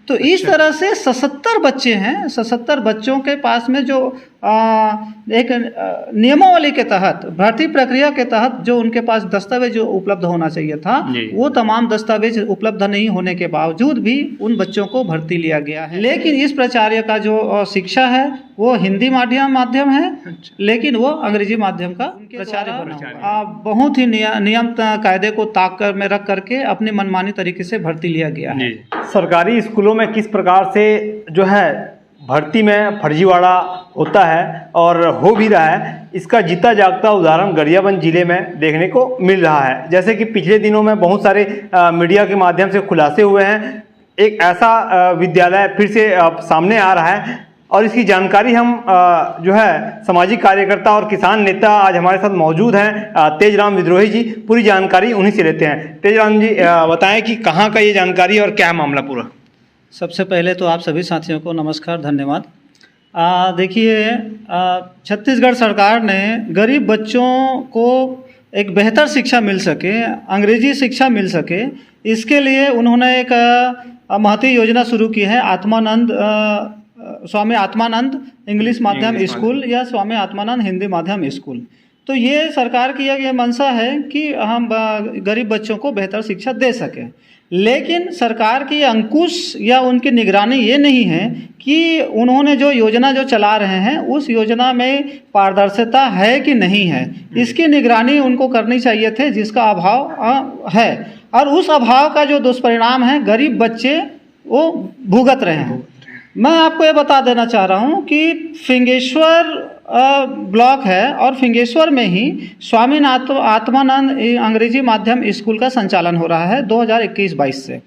तो इस तरह से 77 बच्चे हैं, 77 बच्चों के पास में जो एक नियमावली के तहत, भर्ती प्रक्रिया के तहत जो उनके पास दस्तावेज उपलब्ध होना चाहिए था, वो तमाम दस्तावेज उपलब्ध नहीं होने के बावजूद भी उन बच्चों को भर्ती लिया गया है। लेकिन इस प्राचार्य का जो शिक्षा है वो हिंदी माध्यम है, लेकिन वो अंग्रेजी माध्यम का प्राचार्य बना। बहुत ही नियम कायदे को ताक कर में रख करके अपनी मनमानी तरीके से भर्ती लिया गया है। सरकारी स्कूलों में किस प्रकार से जो है भर्ती में फर्जीवाड़ा होता है और हो भी रहा है, इसका जीता जागता उदाहरण गरियाबंद जिले में देखने को मिल रहा है। जैसे कि पिछले दिनों में बहुत सारे मीडिया के माध्यम से खुलासे हुए हैं, एक ऐसा विद्यालय फिर से सामने आ रहा है और इसकी जानकारी हम जो है सामाजिक कार्यकर्ता और किसान नेता आज हमारे साथ मौजूद हैं, तेजराम विद्रोही जी। पूरी जानकारी उन्हीं से लेते हैं। तेजराम जी बताएं कि कहाँ का ये जानकारी और क्या मामला पूरा। सबसे पहले तो आप सभी साथियों को नमस्कार, धन्यवाद। देखिए, छत्तीसगढ़ सरकार ने गरीब बच्चों को एक बेहतर शिक्षा मिल सके, अंग्रेजी शिक्षा मिल सके, इसके लिए उन्होंने एक महती योजना शुरू की है, आत्मानंद स्वामी आत्मानंद इंग्लिश माध्यम स्कूल या स्वामी आत्मानंद हिंदी माध्यम स्कूल। तो ये सरकार की ये मंशा है कि हम गरीब बच्चों को बेहतर शिक्षा दे सकें, लेकिन सरकार की अंकुश या उनकी निगरानी ये नहीं है कि उन्होंने जो योजना जो चला रहे हैं उस योजना में पारदर्शिता है कि नहीं है, इसकी निगरानी उनको करनी चाहिए थे, जिसका अभाव है। और उस अभाव का जो दुष्परिणाम है, गरीब बच्चे वो भुगत रहे हैं। मैं आपको ये बता देना चाह रहा हूँ कि फिंगेश्वर ब्लॉक है और फिंगेश्वर में ही स्वामी आत्मानंद अंग्रेजी माध्यम स्कूल का संचालन हो रहा है 2021-22 से।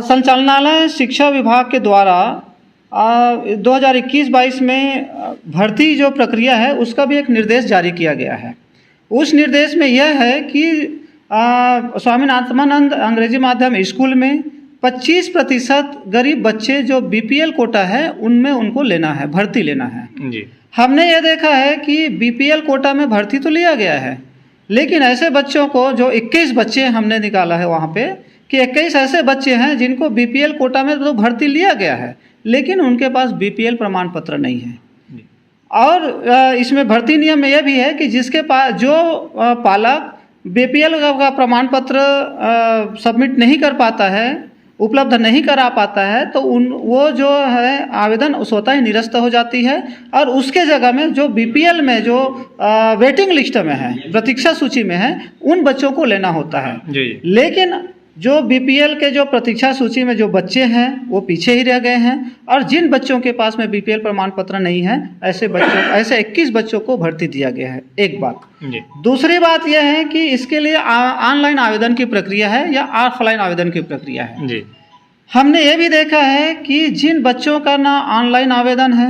संचालनालय शिक्षा विभाग के द्वारा 2021-22 में भर्ती जो प्रक्रिया है उसका भी एक निर्देश जारी किया गया है। उस निर्देश में यह है कि स्वामी आत्मानंद अंग्रेजी माध्यम स्कूल में 25% गरीब बच्चे जो बीपीएल कोटा है उनमें उनको लेना है, भर्ती लेना है जी। हमने ये देखा है कि बीपीएल कोटा में भर्ती तो लिया गया है, लेकिन ऐसे बच्चों को जो 21 बच्चे हमने निकाला है वहाँ पे कि 21 ऐसे बच्चे हैं जिनको बीपीएल कोटा में तो भर्ती लिया गया है, लेकिन उनके पास बीपीएल प्रमाण पत्र नहीं है। और इसमें भर्ती नियम में यह भी है कि जिसके पास जो पालक बीपीएल का प्रमाण पत्र सबमिट नहीं कर पाता है, उपलब्ध नहीं करा पाता है, तो वो जो है आवेदन स्वतः ही निरस्त हो जाती है और उसके जगह में जो बीपीएल में जो वेटिंग लिस्ट में है, प्रतीक्षा सूची में है, उन बच्चों को लेना होता है जी। लेकिन जो बीपीएल के जो प्रतीक्षा सूची में जो बच्चे हैं वो पीछे ही रह गए हैं और जिन बच्चों के पास में बीपीएल प्रमाण पत्र नहीं है, ऐसे 21 बच्चों को भर्ती दिया गया है। एक बात। दूसरी बात यह है कि इसके लिए ऑनलाइन आवेदन की प्रक्रिया है या ऑफलाइन आवेदन की प्रक्रिया है जी। हमने ये भी देखा है कि जिन बच्चों का ना ऑनलाइन आवेदन है,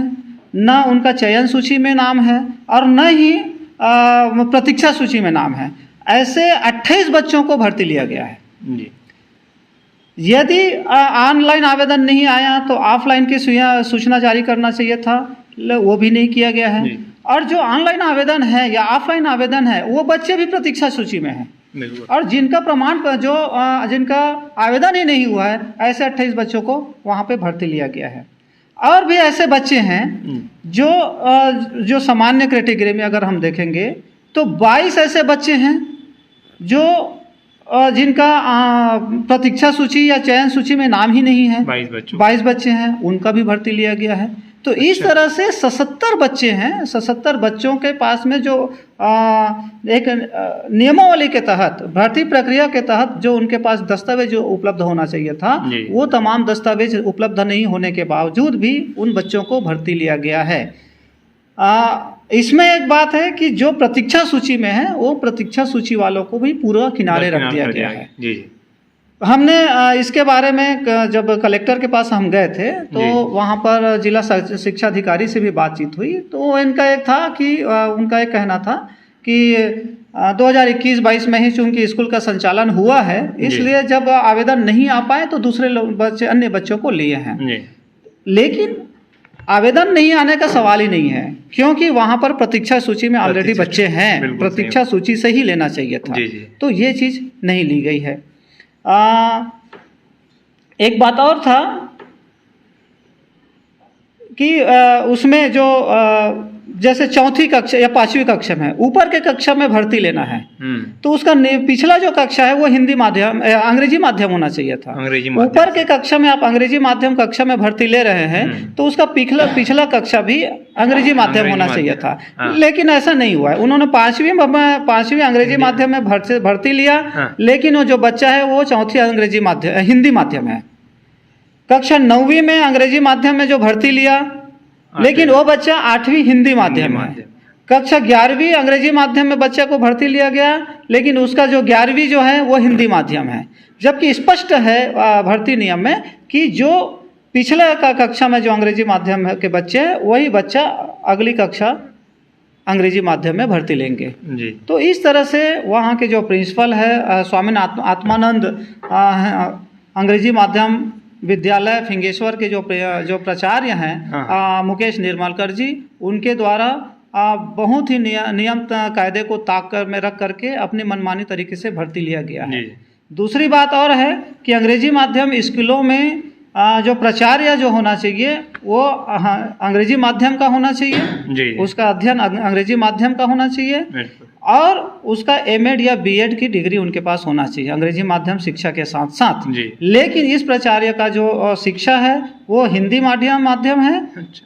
ना उनका चयन सूची में नाम है और न ही प्रतीक्षा सूची में नाम है, ऐसे 28 बच्चों को भर्ती लिया गया है जी। यदि ऑनलाइन आवेदन नहीं आया तो ऑफलाइन की सूचना जारी करना चाहिए था, वो भी नहीं किया गया है। और जो ऑनलाइन आवेदन है या ऑफलाइन आवेदन है वो बच्चे भी प्रतीक्षा सूची में हैं और जिनका जिनका आवेदन ही नहीं हुआ है, ऐसे 28 बच्चों को वहाँ पे भर्ती लिया गया है। और भी ऐसे बच्चे हैं जो सामान्य कैटेगरी में अगर हम देखेंगे तो 22 ऐसे बच्चे हैं जो जिनका प्रतीक्षा सूची या चयन सूची में नाम ही नहीं है। 22 बच्चे हैं, उनका भी भर्ती लिया गया है। तो इस तरह से 77 बच्चे हैं, 77 बच्चों के पास में जो एक नियमावली के तहत, भर्ती प्रक्रिया के तहत जो उनके पास दस्तावेज उपलब्ध होना चाहिए था, वो तमाम दस्तावेज उपलब्ध नहीं होने के बावजूद भी उन बच्चों को भर्ती लिया गया है। इसमें एक बात है कि जो प्रतीक्षा सूची में है वो प्रतीक्षा सूची वालों को भी पूरा किनारे रख दिया गया है जी। हमने इसके बारे में जब कलेक्टर के पास हम गए थे तो वहाँ पर जिला शिक्षा अधिकारी से भी बातचीत हुई, तो इनका एक था कि उनका एक कहना था कि 2021-22 में ही चूंकि स्कूल का संचालन हुआ है, इसलिए जब आवेदन नहीं आ पाए तो दूसरे अन्य बच्चों को लिए हैं। लेकिन आवेदन नहीं आने का सवाल ही नहीं है, क्योंकि वहाँ पर प्रतीक्षा सूची में ऑलरेडी बच्चे हैं, प्रतीक्षा सूची से ही लेना चाहिए था। तो ये चीज़ नहीं ली गई है। एक बात और था कि उसमें जो जैसे चौथी कक्षा या पांचवी कक्षा में ऊपर के कक्षा में भर्ती लेना है, तो उसका पिछला जो कक्षा है वो हिंदी माध्यम अंग्रेजी माध्यम होना चाहिए था। अंग्रेजी माध्यम ऊपर के कक्षा में आप अंग्रेजी माध्यम कक्षा में भर्ती ले रहे हैं तो उसका पिछला कक्षा भी अंग्रेजी माध्यम होना चाहिए था। लेकिन ऐसा नहीं हुआ है। उन्होंने पांचवी अंग्रेजी माध्यम में भर्ती लिया, लेकिन वो जो बच्चा है वो चौथी अंग्रेजी माध्यम हिंदी माध्यम है। कक्षा 9वीं में अंग्रेजी माध्यम में जो भर्ती लिया, लेकिन वो बच्चा 8वीं हिंदी माध्यम है। कक्षा 11वीं अंग्रेजी माध्यम में बच्चे को भर्ती लिया गया, लेकिन उसका जो 11वीं जो है वो हिंदी माध्यम है। जबकि स्पष्ट है भर्ती नियम में कि जो पिछले कक्षा में जो अंग्रेजी माध्यम के बच्चे हैं वही बच्चा अगली कक्षा अंग्रेजी माध्यम में भर्ती लेंगे जी। तो इस तरह से वहाँ के जो प्रिंसिपल है स्वामी आत्मानंद अंग्रेजी माध्यम विद्यालय फिंगेश्वर के जो प्राचार्य हैं मुकेश निर्मलकर जी, उनके द्वारा बहुत ही नियम कायदे को ताक कर में रख करके अपनी मनमानी तरीके से भर्ती लिया गया है। दूसरी बात और है कि अंग्रेजी माध्यम स्कूलों में जो प्राचार्य जो होना चाहिए वो अंग्रेजी माध्यम का होना चाहिए जी। उसका अध्ययन अंग्रेजी माध्यम का होना चाहिए और उसका एमएड या बीएड की डिग्री उनके पास होना चाहिए अंग्रेजी माध्यम शिक्षा के साथ साथ। लेकिन इस प्राचार्य का जो शिक्षा है वो हिंदी माध्यम है,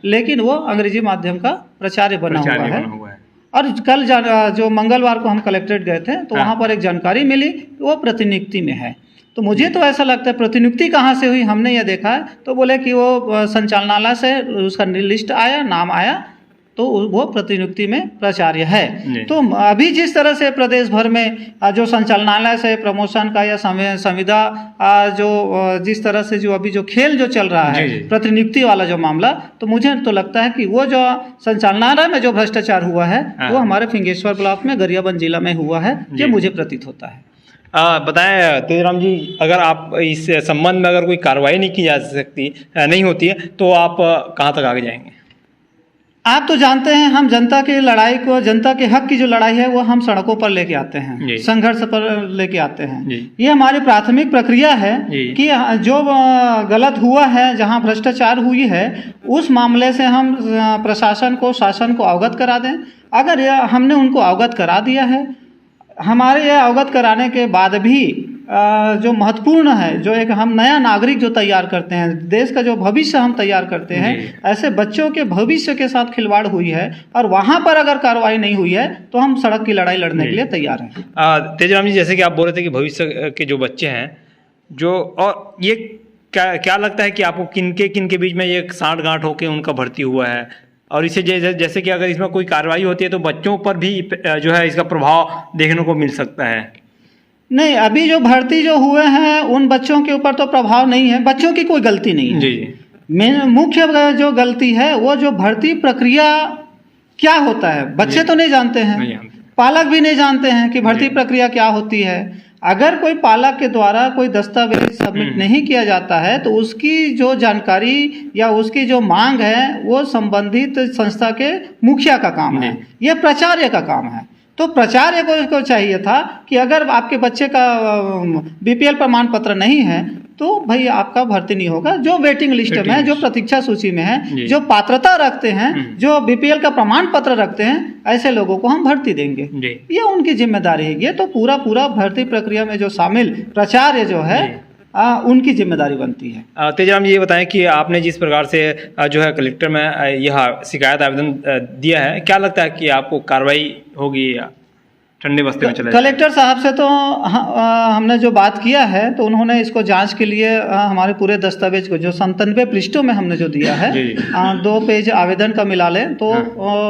लेकिन वो अंग्रेजी माध्यम का प्राचार्य बना हुआ है। और कल जो मंगलवार को हम कलेक्ट्रेट गए थे तो वहाँ पर एक जानकारी मिली वो प्रतिनियुक्ति में है। तो मुझे तो ऐसा लगता है प्रतिनियुक्ति कहाँ से हुई, हमने यह देखा है तो बोले कि वो संचालनालय से उसका लिस्ट आया, नाम आया, तो वो प्रतिनियुक्ति में प्राचार्य है। तो अभी जिस तरह से प्रदेश भर में जो संचालनालय से प्रमोशन का या संविदा जो जिस तरह से जो अभी जो खेल जो चल रहा है प्रतिनियुक्ति वाला जो मामला, तो मुझे तो लगता है कि वो जो संचालनालय में जो भ्रष्टाचार हुआ है वो हमारे फिंगेश्वर ब्लॉक में गरियाबंद जिला में हुआ है, ये मुझे प्रतीत होता है। बताएं तेजराम जी, अगर आप इस संबंध में अगर कोई कार्रवाई नहीं होती है तो आप कहाँ तक आगे जाएंगे? आप तो जानते हैं हम जनता की लड़ाई को, जनता के हक की जो लड़ाई है वो हम सड़कों पर लेके आते हैं, संघर्ष पर लेके आते हैं। ये हमारी प्राथमिक प्रक्रिया है कि जो गलत हुआ है, जहां भ्रष्टाचार हुई है, उस मामले से हम प्रशासन को, शासन को अवगत करा दें। अगर हमने उनको अवगत करा दिया है, हमारे यह अवगत कराने के बाद भी जो महत्वपूर्ण है, जो एक हम नया नागरिक जो तैयार करते हैं, देश का जो भविष्य हम तैयार करते हैं, ऐसे बच्चों के भविष्य के साथ खिलवाड़ हुई है और वहाँ पर अगर कार्रवाई नहीं हुई है तो हम सड़क की लड़ाई लड़ने के लिए तैयार हैं। तेजराम जी, जैसे कि आप बोल रहे थे कि भविष्य के जो बच्चे हैं जो, और ये क्या लगता है कि आपको किन के बीच में ये साँठ गांठ होकर उनका भर्ती हुआ है, और इसे जैसे कि अगर इसमें कोई कार्रवाई होती है तो बच्चों पर भी जो है इसका प्रभाव देखने को मिल सकता है? नहीं, अभी जो भर्ती जो हुए हैं उन बच्चों के ऊपर तो प्रभाव नहीं है, बच्चों की कोई गलती नहीं है जी। मुख्य जो गलती है वो जो भर्ती प्रक्रिया क्या होता है, बच्चे तो नहीं जानते हैं, पालक भी नहीं जानते हैं कि भर्ती प्रक्रिया क्या होती है। अगर कोई पालक के द्वारा कोई दस्तावेज सबमिट नहीं किया जाता है तो उसकी जो जानकारी या उसकी जो मांग है वो संबंधित संस्था के मुखिया का काम है, यह प्राचार्य का काम है। तो प्राचार्य को चाहिए था कि अगर आपके बच्चे का बीपीएल प्रमाण पत्र नहीं है तो भाई आपका भर्ती नहीं होगा। जो वेटिंग लिस्ट में है, जो प्रतीक्षा सूची में है, जो पात्रता रखते हैं, जो बीपीएल का प्रमाण पत्र रखते हैं, ऐसे लोगों को हम भर्ती देंगे, ये उनकी जिम्मेदारी है। ये तो पूरा भर्ती प्रक्रिया में जो शामिल प्राचार्य जो है उनकी जिम्मेदारी बनती है। तेजराम जी, ये बताएं कि आपने जिस प्रकार से जो है कलेक्टर में यह शिकायत आवेदन दिया है, क्या लगता है कि आपको कार्रवाई होगी या ठंडे बस्ते में चला? कलेक्टर साहब से तो हमने जो बात किया है तो उन्होंने इसको जांच के लिए हमारे पूरे दस्तावेज को जो 97 पृष्ठों में हमने जो दिया है, 2 पेज आवेदन का मिला लें तो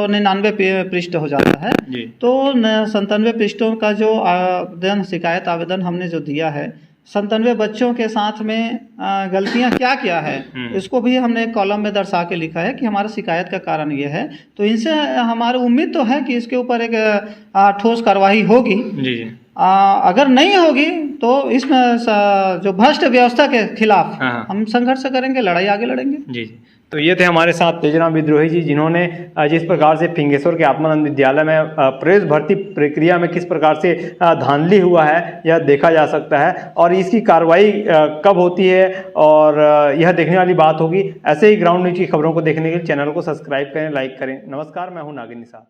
99 पृष्ठ हो जाता है। तो 97 पृष्ठों का जो आवेदन, शिकायत आवेदन हमने जो दिया है, 97 बच्चों के साथ में गलतियां क्या है, इसको भी हमने एक कॉलम में दर्शा के लिखा है कि हमारा शिकायत का कारण ये है। तो इनसे हमारी उम्मीद तो है कि इसके ऊपर एक ठोस कार्रवाई होगी। अगर नहीं होगी तो इस जो भ्रष्ट व्यवस्था के खिलाफ हाँ। हम संघर्ष करेंगे, लड़ाई आगे लड़ेंगे। जी जी। तो ये थे हमारे साथ तेजराम विद्रोही जी, जिन्होंने जिस प्रकार से फिंगेश्वर के आत्मानंद विद्यालय में प्रवेश भर्ती प्रक्रिया में किस प्रकार से धांधली हुआ है यह देखा जा सकता है, और इसकी कार्रवाई कब होती है और यह देखने वाली बात होगी। ऐसे ही ग्राउंड न्यूज की खबरों को देखने के लिए चैनल को सब्सक्राइब करें, लाइक करें। नमस्कार, मैं हूँ नागिन निसार।